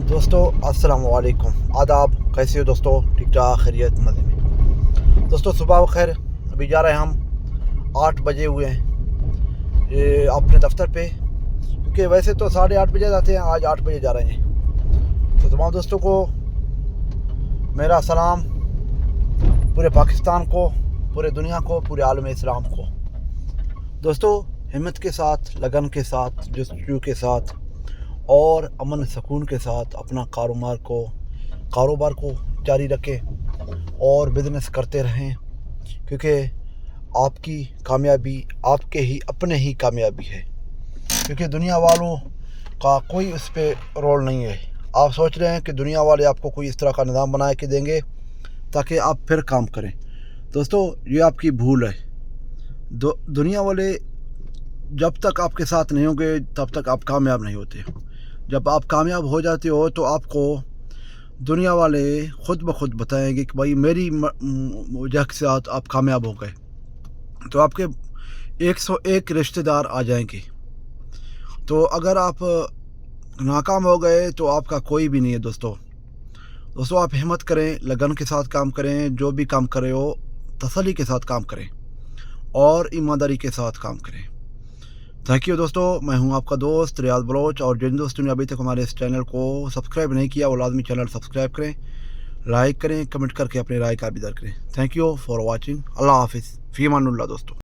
दोस्तों अस्सलाम वालेकुम, आदाब। कैसे हो दोस्तों? ठीक ठाक, खैरियत, मज़े में। दोस्तों सुबह खैर। अभी जा रहे हैं हम, 8 बजे हुए हैं ये अपने दफ्तर पे, क्योंकि वैसे तो 8:30 बजे जाते हैं, आज 8 बजे जा रहे हैं। तो तमाम दोस्तों को मेरा सलाम, पूरे पाकिस्तान को, पूरे दुनिया को, पूरे आलम इस्लाम को। दोस्तों हिम्मत के साथ, लगन के साथ, जस्तजू के साथ और अमन सुकून के साथ अपना कारोबार को जारी रखें और बिज़नेस करते रहें, क्योंकि आपकी कामयाबी आपके ही अपने ही कामयाबी है, क्योंकि दुनिया वालों का कोई उस पर रोल नहीं है। आप सोच रहे हैं कि दुनिया वाले आपको कोई इस तरह का निज़ाम बना के देंगे ताकि आप फिर काम करें। दोस्तों ये आपकी भूल है। दुनिया वाले जब तक आपके साथ नहीं होंगे तब तक आप कामयाब नहीं होते। जब आप कामयाब हो जाते हो तो आपको दुनिया वाले ख़ुद ब खुद बताएंगे कि भाई मेरी वजह के साथ आप कामयाब हो गए, तो आपके 101 रिश्तेदार आ जाएंगे। तो अगर आप नाकाम हो गए तो आपका कोई भी नहीं है। दोस्तों आप हिम्मत करें, लगन के साथ काम करें, जो भी काम कर रहे हो तसल्ली के साथ काम करें और ईमानदारी के साथ काम करें। थैंक यू दोस्तों। मैं हूं आपका दोस्त रियाज बलोच, और जिन दोस्तों ने अभी तक हमारे इस चैनल को सब्सक्राइब नहीं किया वो लाजमी चैनल सब्सक्राइब करें, लाइक करें, कमेंट करके अपनी राय का भी दर्ज करें। Thank you for watching. अल्लाह हाफिज़, फ़ी अमानुल्लाह दोस्तों।